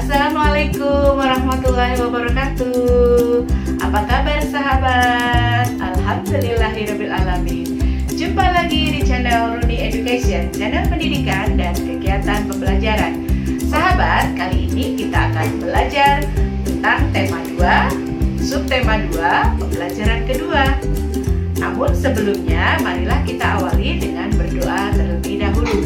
Assalamualaikum warahmatullahi wabarakatuh. Apa kabar sahabat? Alhamdulillahirabbil alamin. Jumpa lagi di channel Runi Education, channel pendidikan dan kegiatan pembelajaran. Sahabat, kali ini kita akan belajar tentang tema 2, subtema 2, pembelajaran kedua. Namun sebelumnya, marilah kita awali dengan berdoa terlebih dahulu.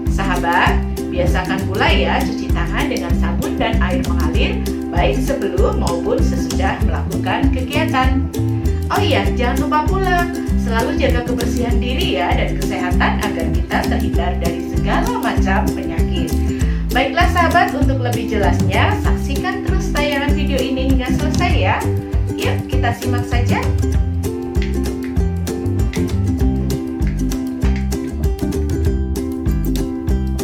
Sahabat, biasakan pula ya cuci tangan dengan sabun dan air mengalir, baik sebelum maupun sesudah melakukan kegiatan. Oh iya, jangan lupa pula selalu jaga kebersihan diri ya dan kesehatan agar kita terhindar dari segala macam penyakit. Baiklah sahabat, untuk lebih jelasnya saksikan terus tayangan video ini hingga selesai ya. Yuk kita simak saja.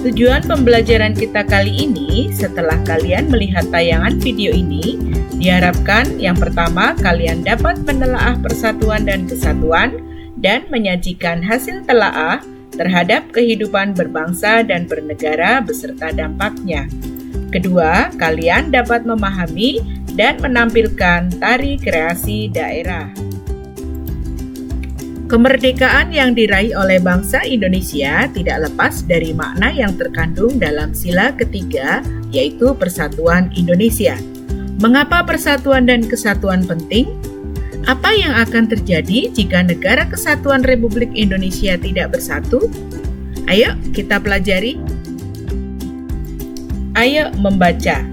Tujuan pembelajaran kita kali ini, setelah kalian melihat tayangan video ini, diharapkan yang pertama kalian dapat menelaah persatuan dan kesatuan dan menyajikan hasil telaah terhadap kehidupan berbangsa dan bernegara beserta dampaknya. Kedua, kalian dapat memahami dan menampilkan tari kreasi daerah. Kemerdekaan yang diraih oleh bangsa Indonesia tidak lepas dari makna yang terkandung dalam sila ketiga, yaitu Persatuan Indonesia. Mengapa persatuan dan kesatuan penting? Apa yang akan terjadi jika Negara Kesatuan Republik Indonesia tidak bersatu? Ayo kita pelajari. Ayo membaca.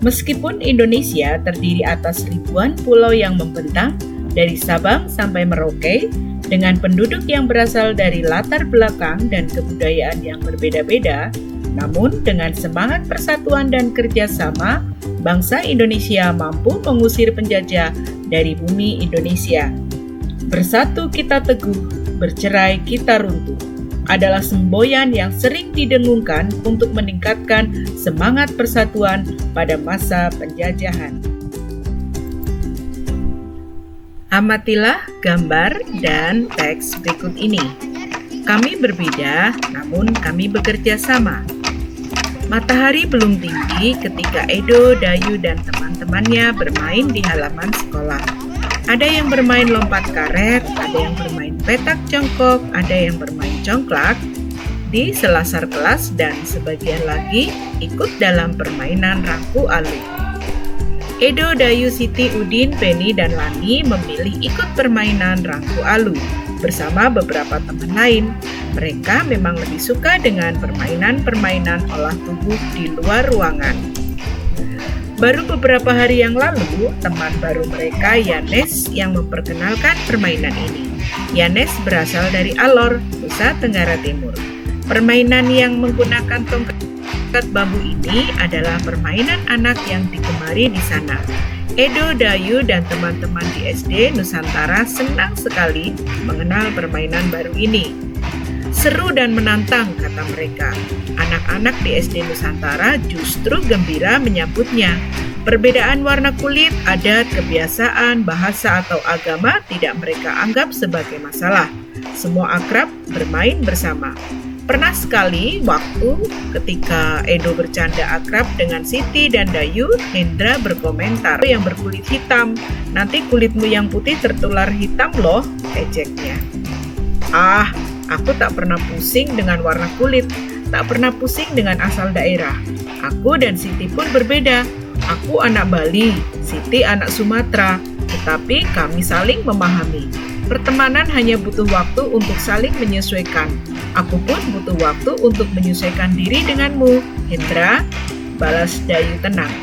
Meskipun Indonesia terdiri atas ribuan pulau yang membentang, dari Sabang sampai Merauke, dengan penduduk yang berasal dari latar belakang dan kebudayaan yang berbeda-beda, namun dengan semangat persatuan dan kerjasama, bangsa Indonesia mampu mengusir penjajah dari bumi Indonesia. Bersatu kita teguh, bercerai kita runtuh, adalah semboyan yang sering didengungkan untuk meningkatkan semangat persatuan pada masa penjajahan. Amatilah gambar dan teks berikut ini. Kami berbeda, namun kami bekerja sama. Matahari belum tinggi ketika Edo, Dayu, dan teman-temannya bermain di halaman sekolah. Ada yang bermain lompat karet, ada yang bermain petak jongkok, ada yang bermain congklak di selasar kelas, dan sebagian lagi ikut dalam permainan rangku alu. Edo, Dayu, Siti, Udin, Penny, dan Lani memilih ikut permainan rangku alu bersama beberapa teman lain. Mereka memang lebih suka dengan permainan-permainan olah tubuh di luar ruangan. Baru beberapa hari yang lalu, teman baru mereka, Yanes, yang memperkenalkan permainan ini. Yanes berasal dari Alor, Nusa Tenggara Timur. Permainan yang menggunakan tongkat bambu ini adalah permainan anak yang digemari di sana. Edo, Dayu, dan teman-teman di SD Nusantara senang sekali mengenal permainan baru ini. Seru dan menantang, kata mereka. Anak-anak di SD Nusantara justru gembira menyambutnya. Perbedaan warna kulit, adat, kebiasaan, bahasa, atau agama tidak mereka anggap sebagai masalah. Semua akrab bermain bersama. Pernah sekali waktu ketika Edo bercanda akrab dengan Siti dan Dayu, Hendra berkomentar, yang berkulit hitam, nanti kulitmu yang putih tertular hitam loh, ejeknya. Ah, aku tak pernah pusing dengan warna kulit, tak pernah pusing dengan asal daerah. Aku dan Siti pun berbeda. Aku anak Bali, Siti anak Sumatera, tetapi kami saling memahami. Pertemanan hanya butuh waktu untuk saling menyesuaikan. Aku pun butuh waktu untuk menyesuaikan diri denganmu, Hendra, balas Dayu tenang.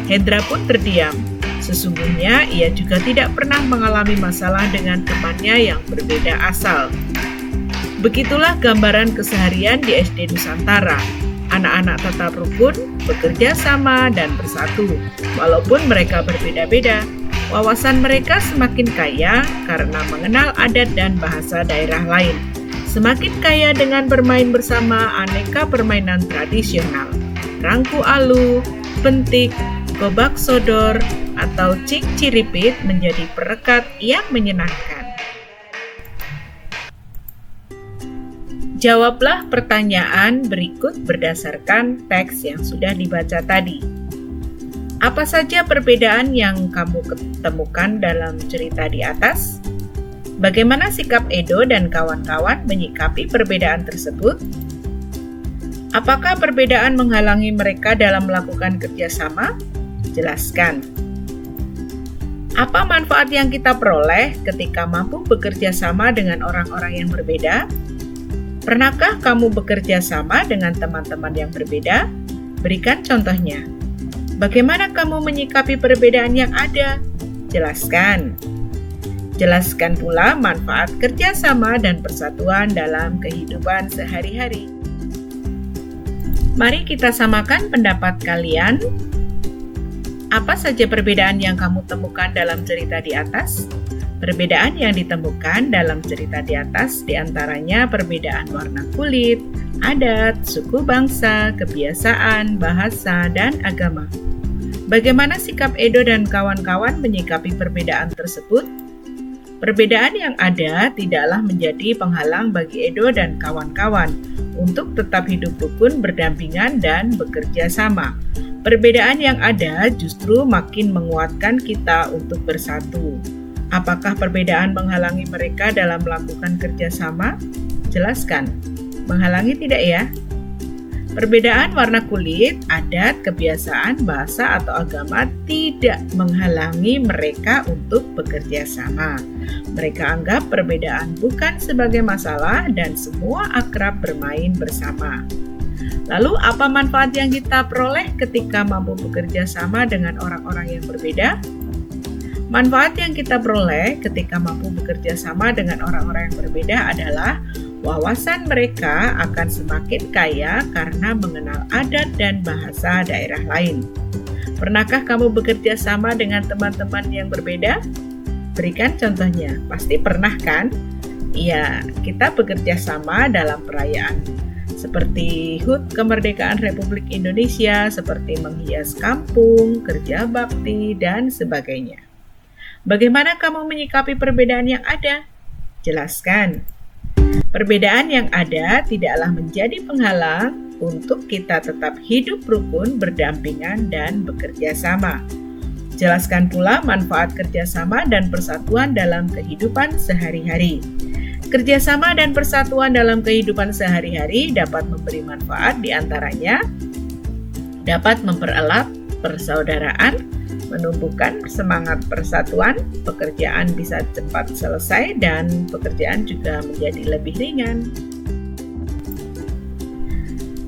Hendra pun terdiam. Sesungguhnya ia juga tidak pernah mengalami masalah dengan temannya yang berbeda asal. Begitulah gambaran keseharian di SD Nusantara. Anak-anak tetap rukun, bekerja sama, dan bersatu. Walaupun mereka berbeda-beda, wawasan mereka semakin kaya karena mengenal adat dan bahasa daerah lain. Semakin kaya dengan bermain bersama aneka permainan tradisional. Rangku alu, pentik, gobak sodor, atau cik ciripit menjadi perekat yang menyenangkan. Jawablah pertanyaan berikut berdasarkan teks yang sudah dibaca tadi. Apa saja perbedaan yang kamu ketemukan dalam cerita di atas? Bagaimana sikap Edo dan kawan-kawan menyikapi perbedaan tersebut? Apakah perbedaan menghalangi mereka dalam melakukan kerjasama? Jelaskan. Apa manfaat yang kita peroleh ketika mampu bekerja sama dengan orang-orang yang berbeda? Pernahkah kamu bekerja sama dengan teman-teman yang berbeda? Berikan contohnya. Bagaimana kamu menyikapi perbedaan yang ada? Jelaskan. Jelaskan pula manfaat kerjasama dan persatuan dalam kehidupan sehari-hari. Mari kita samakan pendapat kalian. Apa saja perbedaan yang kamu temukan dalam cerita di atas? Perbedaan yang ditemukan dalam cerita di atas diantaranya perbedaan warna kulit, adat, suku bangsa, kebiasaan, bahasa, dan agama. Bagaimana sikap Edo dan kawan-kawan menyikapi perbedaan tersebut? Perbedaan yang ada tidaklah menjadi penghalang bagi Edo dan kawan-kawan untuk tetap hidup rukun, berdampingan, dan bekerja sama. Perbedaan yang ada justru makin menguatkan kita untuk bersatu. Apakah perbedaan menghalangi mereka dalam melakukan kerjasama? Jelaskan. Menghalangi tidak ya? Perbedaan warna kulit, adat, kebiasaan, bahasa, atau agama tidak menghalangi mereka untuk bekerja sama. Mereka anggap perbedaan bukan sebagai masalah dan semua akrab bermain bersama. Lalu apa manfaat yang kita peroleh ketika mampu bekerja sama dengan orang-orang yang berbeda? Manfaat yang kita peroleh ketika mampu bekerja sama dengan orang-orang yang berbeda adalah wawasan mereka akan semakin kaya karena mengenal adat dan bahasa daerah lain. Pernahkah kamu bekerja sama dengan teman-teman yang berbeda? Berikan contohnya. Pasti pernah kan? Iya, kita bekerja sama dalam perayaan seperti HUT Kemerdekaan Republik Indonesia, seperti menghias kampung, kerja bakti, dan sebagainya. Bagaimana kamu menyikapi perbedaan yang ada? Jelaskan. Perbedaan yang ada tidaklah menjadi penghalang untuk kita tetap hidup rukun, berdampingan, dan bekerja sama. Jelaskan pula manfaat kerjasama dan persatuan dalam kehidupan sehari-hari. Kerjasama dan persatuan dalam kehidupan sehari-hari dapat memberi manfaat diantaranya dapat mempererat persaudaraan, menumbuhkan semangat persatuan, pekerjaan bisa cepat selesai, dan pekerjaan juga menjadi lebih ringan.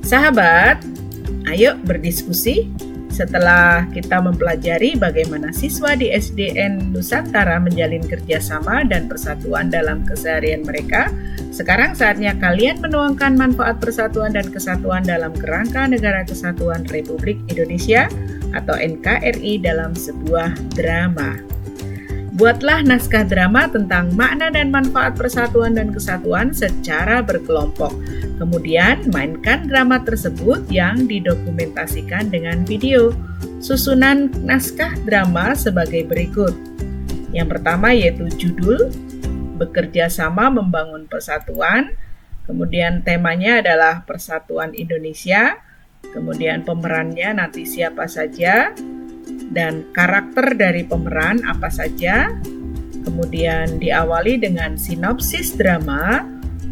Sahabat, ayo berdiskusi. Setelah kita mempelajari bagaimana siswa di SDN Nusantara menjalin kerjasama dan persatuan dalam keseharian mereka, sekarang saatnya kalian menuangkan manfaat persatuan dan kesatuan dalam kerangka Negara Kesatuan Republik Indonesia atau NKRI dalam sebuah drama. Buatlah naskah drama tentang makna dan manfaat persatuan dan kesatuan secara berkelompok. Kemudian, mainkan drama tersebut yang didokumentasikan dengan video. Susunan naskah drama sebagai berikut. Yang pertama yaitu judul, bekerja sama membangun persatuan. Kemudian temanya adalah Persatuan Indonesia. Kemudian pemerannya nanti siapa saja. Dan karakter dari pemeran apa saja. Kemudian diawali dengan sinopsis drama,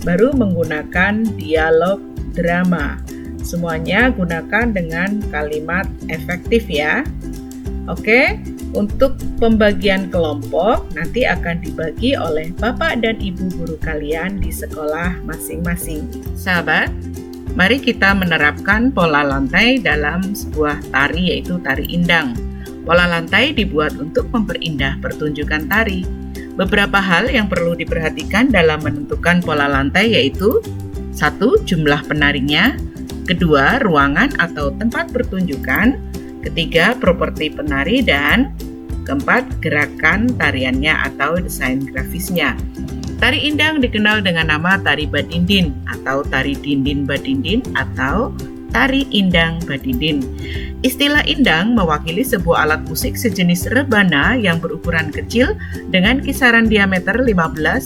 baru menggunakan dialog drama. Semuanya gunakan dengan kalimat efektif ya. Oke, untuk pembagian kelompok nanti akan dibagi oleh Bapak dan Ibu guru kalian di sekolah masing-masing. Sahabat, mari kita menerapkan pola lantai dalam sebuah tari yaitu tari indang. Pola lantai dibuat untuk memperindah pertunjukan tari. Beberapa hal yang perlu diperhatikan dalam menentukan pola lantai yaitu 1. Jumlah penarinya, 2. Ruangan atau tempat pertunjukan, 3. Properti penari, dan 4. Gerakan tariannya atau desain grafisnya. Tari indang dikenal dengan nama tari badindin atau tari dindin badindin atau Tari Indang Badindin. Istilah indang mewakili sebuah alat musik sejenis rebana yang berukuran kecil dengan kisaran diameter 15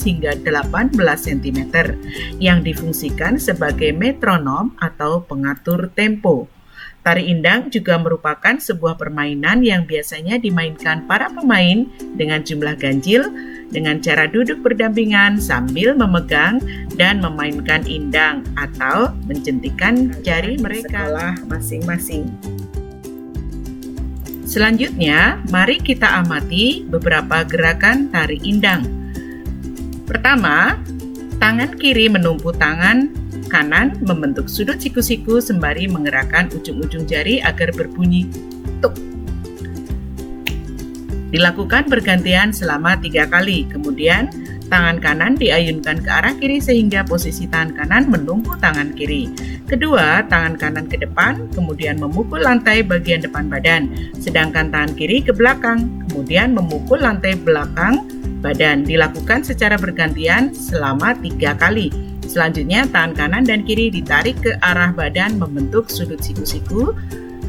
hingga 18 cm yang difungsikan sebagai metronom atau pengatur tempo. Tari indang juga merupakan sebuah permainan yang biasanya dimainkan para pemain dengan jumlah ganjil dengan cara duduk berdampingan sambil memegang dan memainkan indang atau menjentikan jari mereka masing-masing. Selanjutnya, mari kita amati beberapa gerakan tari indang. Pertama, tangan kiri menumpu tangan kanan membentuk sudut siku-siku sembari menggerakkan ujung-ujung jari agar berbunyi tuk. Dilakukan bergantian selama 3 kali. Kemudian, tangan kanan diayunkan ke arah kiri sehingga posisi tangan kanan menumpu tangan kiri. Kedua, tangan kanan ke depan, kemudian memukul lantai bagian depan badan, sedangkan tangan kiri ke belakang, kemudian memukul lantai belakang badan. Dilakukan secara bergantian selama 3 kali. Selanjutnya, tangan kanan dan kiri ditarik ke arah badan membentuk sudut siku-siku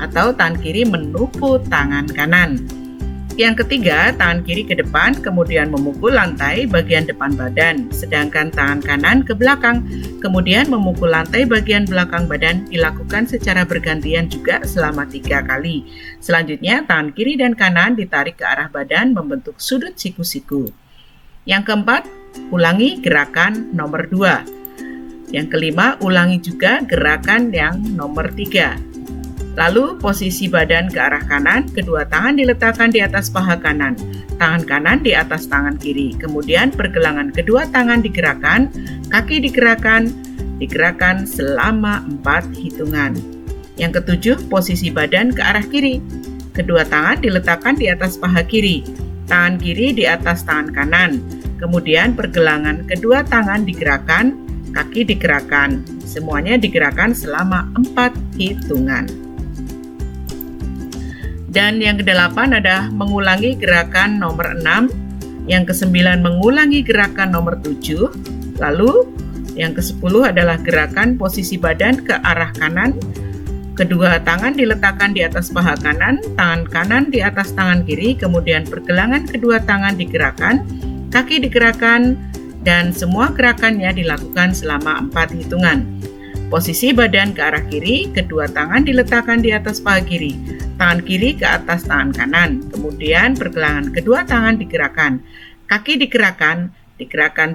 atau tangan kiri menumpu tangan kanan. Yang ketiga, tangan kiri ke depan, kemudian memukul lantai bagian depan badan, sedangkan tangan kanan ke belakang, kemudian memukul lantai bagian belakang badan. Dilakukan secara bergantian juga selama 3 kali. Selanjutnya, tangan kiri dan kanan ditarik ke arah badan membentuk sudut siku-siku. Yang keempat, ulangi gerakan nomor 2. Yang kelima, ulangi juga gerakan yang nomor 3. Lalu posisi badan ke arah kanan, kedua tangan diletakkan di atas paha kanan, tangan kanan di atas tangan kiri. Kemudian pergelangan kedua tangan digerakkan, kaki digerakkan selama 4 hitungan. Yang ketujuh, posisi badan ke arah kiri. Kedua tangan diletakkan di atas paha kiri, tangan kiri di atas tangan kanan. Kemudian pergelangan kedua tangan digerakkan, kaki digerakkan. Semuanya digerakkan selama 4 hitungan. Dan yang ke-8 adalah mengulangi gerakan nomor 6. Yang ke-9 mengulangi gerakan nomor 7. Lalu yang ke-10 adalah gerakan posisi badan ke arah kanan. Kedua tangan diletakkan di atas paha kanan, tangan kanan di atas tangan kiri, kemudian pergelangan kedua tangan digerakkan, kaki digerakkan, dan semua gerakannya dilakukan selama 4 hitungan. Posisi badan ke arah kiri, kedua tangan diletakkan di atas paha kiri, tangan kiri ke atas tangan kanan, kemudian pergelangan kedua tangan digerakkan, kaki digerakkan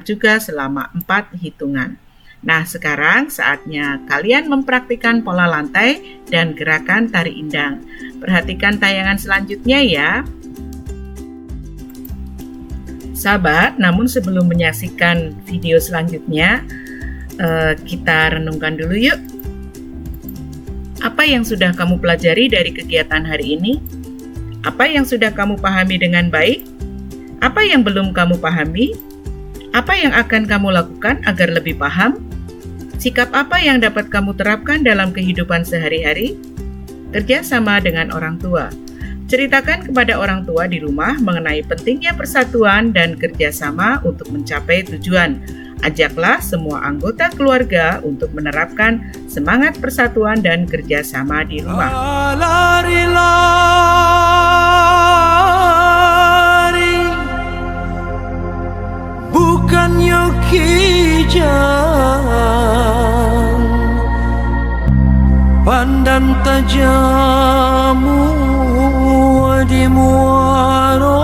juga selama 4 hitungan. Nah, sekarang saatnya kalian mempraktikkan pola lantai dan gerakan tari indang. Perhatikan tayangan selanjutnya ya. Sahabat, namun sebelum menyaksikan video selanjutnya, kita renungkan dulu yuk. Apa yang sudah kamu pelajari dari kegiatan hari ini? Apa yang sudah kamu pahami dengan baik? Apa yang belum kamu pahami? Apa yang akan kamu lakukan agar lebih paham? Sikap apa yang dapat kamu terapkan dalam kehidupan sehari-hari? Kerja sama dengan orang tua. Ceritakan kepada orang tua di rumah mengenai pentingnya persatuan dan kerjasama untuk mencapai tujuan. Ajaklah semua anggota keluarga untuk menerapkan semangat persatuan dan kerjasama di rumah. Lari-lari, bukannya kijang, pandan tajamu di muaro.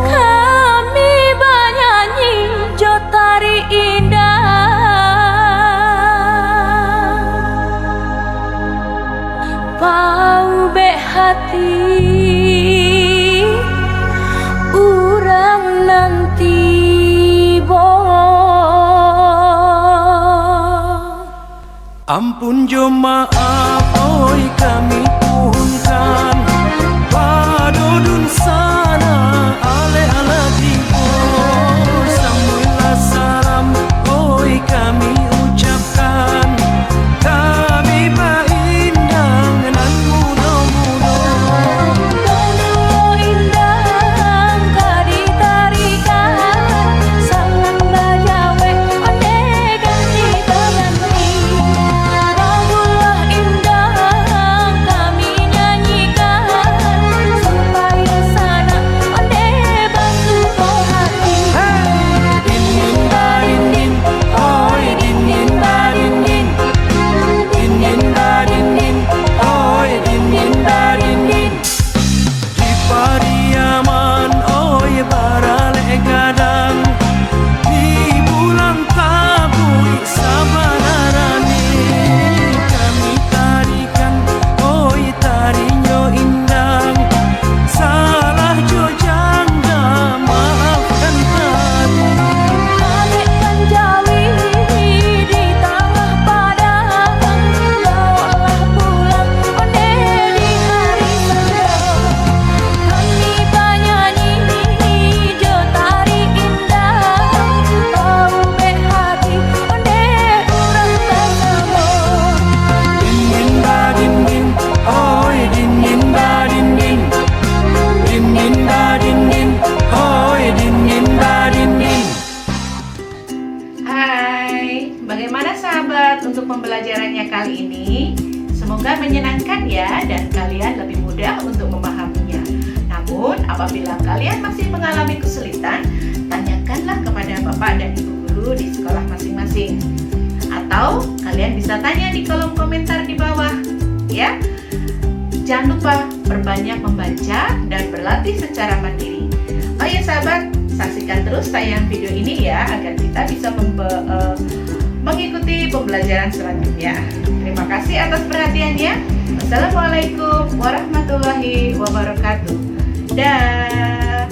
Kami bernyanyi jotari indah, pau be hati urang nanti bo. Ampun jo maaf oi kami tuhunkan padodun sana ale ala tibo samula salam oi kami ucapkan kami indang nan mudo-mudo Indang kadi tarikan sangat bajawe ande ganti pengantin. Bagulah Bagaimana sahabat untuk pembelajarannya kali ini? Semoga menyenangkan ya dan kalian lebih mudah untuk memahaminya. Namun apabila kalian masih mengalami kesulitan, tanyakanlah kepada Bapak dan Ibu Guru di sekolah masing-masing. Atau kalian bisa tanya di kolom komentar di bawah ya. Jangan lupa perbanyak membaca dan berlatih secara mandiri. Oh ya sahabat, saksikan terus tayangan video ini ya agar kita bisa mengikuti pembelajaran selanjutnya. Terima kasih atas perhatiannya. Wassalamualaikum warahmatullahi wabarakatuh. Dah.